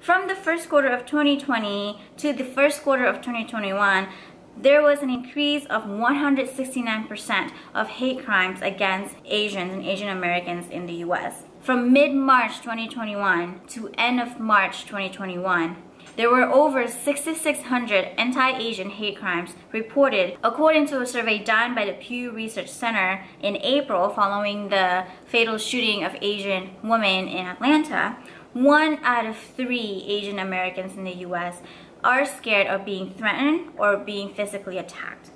From the first quarter of 2020 to the first quarter of 2021, there was an increase of 169% of hate crimes against Asians and Asian Americans in the US. From mid-March 2021 to end of March 2021, there were over 6,600 anti-Asian hate crimes reported, according to a survey done by the Pew Research Center in April following the fatal shooting of Asian women in Atlanta. 1 out of 3 Asian Americans in the US are scared of being threatened or being physically attacked.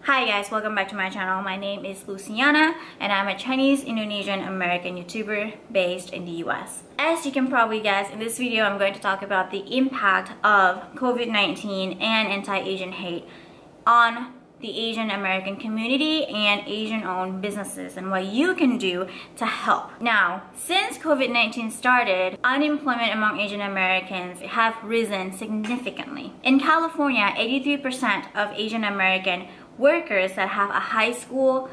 Hi guys, welcome back to my channel. My name is Luciana and I'm a Chinese Indonesian American YouTuber based in the US. As you can probably guess, in this video I'm going to talk about the impact of COVID-19 and anti-Asian hate on the Asian American community and Asian-owned businesses and what you can do to help. Now, since COVID-19 started, unemployment among Asian Americans have risen significantly. In California, 83% of Asian American workers that have a high school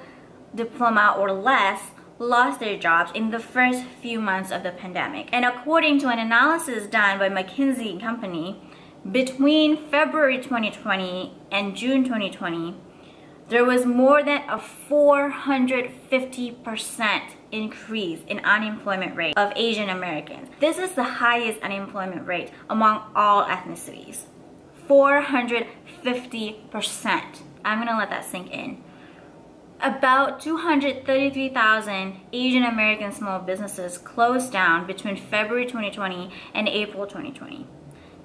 diploma or less lost their jobs in the first few months of the pandemic. And according to an analysis done by McKinsey & Company, between February 2020 and June 2020, there was more than a 450% increase in unemployment rate of Asian Americans. This is the highest unemployment rate among all ethnicities. 450%. I'm gonna let that sink in. About 233,000 Asian American small businesses closed down between February 2020 and April 2020.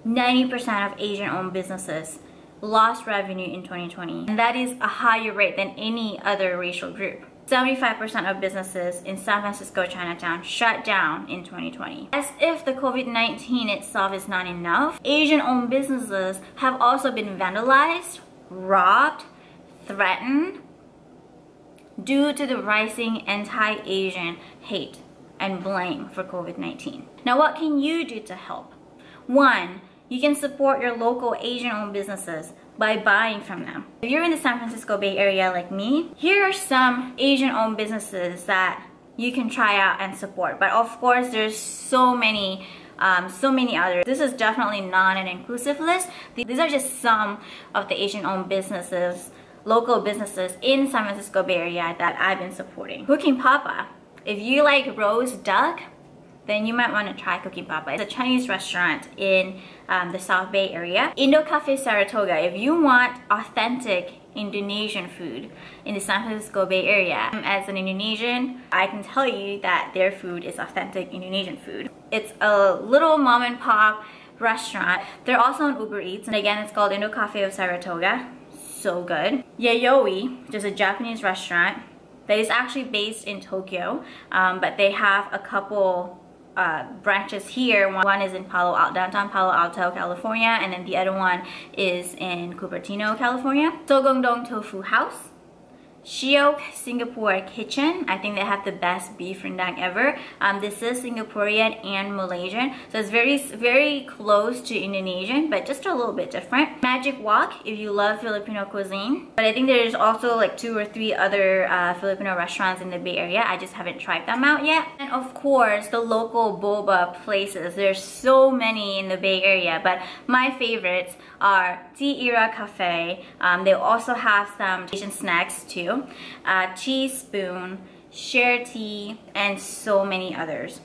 90% of Asian-owned businesses lost revenue in 2020, and that is a higher rate than any other racial group. 75% of businesses in San Francisco Chinatown shut down in 2020. As if the COVID-19 itself is not enough, Asian-owned businesses have also been vandalized, robbed, threatened due to the rising anti-Asian hate and blame for COVID-19. Now, what can you do to help? 1, you can support your local Asian-owned businesses by buying from them. If you're in the San Francisco Bay Area like me, here are some Asian-owned businesses that you can try out and support. But of course, there's so many others. This is definitely not an inclusive list. These are just some of the Asian-owned businesses, local businesses in San Francisco Bay Area that I've been supporting. Cooking Papa. If you like roast duck, then you might want to try Cooking Papa. It's a Chinese restaurant in the South Bay Area. Indo Cafe Saratoga. If you want authentic Indonesian food in the San Francisco Bay Area, as an Indonesian, I can tell you that their food is authentic Indonesian food. It's a little mom and pop restaurant. They're also on Uber Eats, and again, it's called Indo Cafe of Saratoga. So good. Yayoi, which is a Japanese restaurant that is actually based in Tokyo, but they have a couple branches here. One is in downtown Palo Alto, California, and then the other one is in Cupertino, California. Sogongdong Tofu House. Shiok Singapore Kitchen. I think they have the best beef rendang ever. This is Singaporean and Malaysian, so it's very close to Indonesian, but just a little bit different. Magic Wok, if you love Filipino cuisine. But I think there's also like 2 or 3 other Filipino restaurants in the Bay Area. I just haven't tried them out yet. And of course, the local boba places. There's so many in the Bay Area, but my favorites are Tea Era Cafe. They also have some Asian snacks too. Teaspoon, Share Tea, and so many others.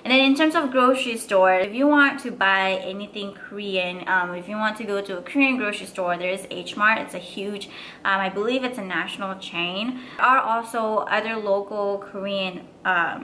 And then in terms of grocery store, if you want to buy anything Korean, if you want to go to a Korean grocery store, there is H Mart. It's a huge, I believe it's a national chain. There are also other local Korean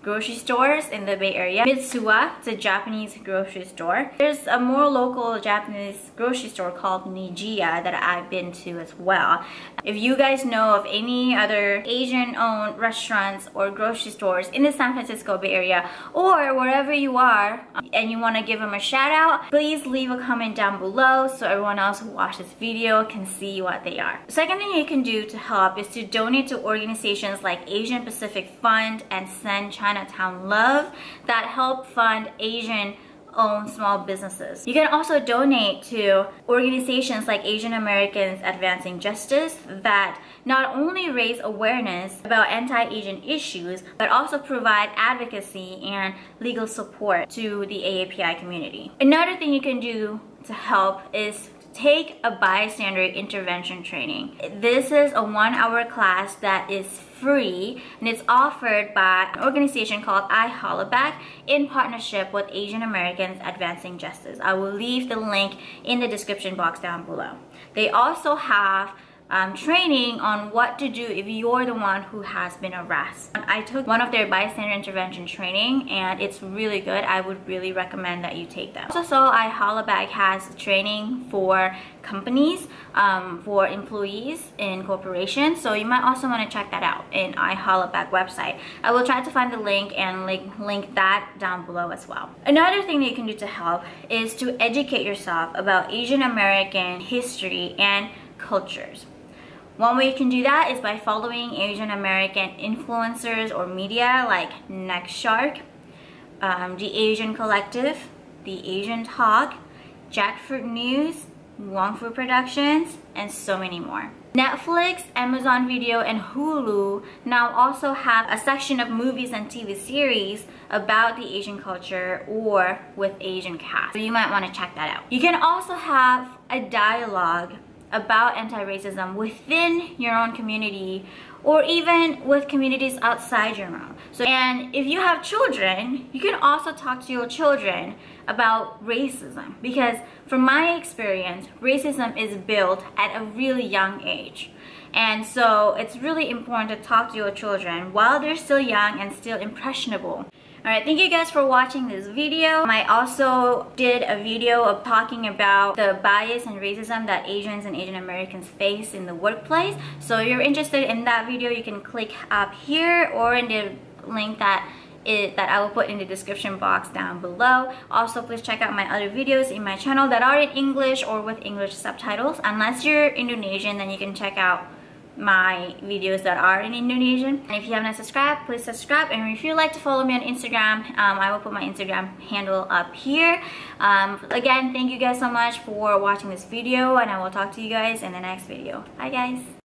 grocery stores in the Bay Area. Mitsuwa, it's a Japanese grocery store. There's a more local Japanese grocery store called Nijiya that I've been to as well. If you guys know of any other Asian-owned restaurants or grocery stores in the San Francisco Bay Area or wherever you are and you want to give them a shout out, please leave a comment down below so everyone else who watched this video can see what they are. The second thing you can do to help is to donate to organizations like Asian Pacific Fund and Send Chinatown Love that help fund Asian own small businesses. You can also donate to organizations like Asian Americans Advancing Justice that not only raise awareness about anti-Asian issues, but also provide advocacy and legal support to the AAPI community. Another thing you can do to help is take a bystander intervention training. This is a 1-hour class that is free, and it's offered by an organization called iHollaback in partnership with Asian Americans Advancing Justice. I will leave the link in the description box down below. They also have training on what to do if you're the one who has been harassed. I took one of their bystander intervention training, and it's really good. I would really recommend that you take them. Also, iHollaback has training for companies, for employees in corporations, so you might also want to check that out in iHollaback website. I will try to find the link and link that down below as well. Another thing that you can do to help is to educate yourself about Asian American history and cultures. One way you can do that is by following Asian American influencers or media like NextShark, The Asian Collective, The Asian Talk, Jackfruit News, Wong Fu Productions, and so many more. Netflix, Amazon Video, and Hulu now also have a section of movies and TV series about the Asian culture or with Asian cast. So you might want to check that out. You can also have a dialogue about anti-racism within your own community or even with communities outside your own. And if you have children, you can also talk to your children about racism, because from my experience, racism is built at a really young age. And so it's really important to talk to your children while they're still young and still impressionable. Alright, thank you guys for watching this video. I also did a video of talking about the bias and racism that Asians and Asian Americans face in the workplace. So if you're interested in that video, you can click up here or in the link that I will put in the description box down below. Also, please check out my other videos in my channel that are in English or with English subtitles. Unless you're Indonesian, then you can check out my videos that are in Indonesian. And if you haven't subscribed, please subscribe. And if you'd like to follow me on Instagram, I will put my Instagram handle up here. Again, thank you guys so much for watching this video, and I will talk to you guys in the next video. Bye guys.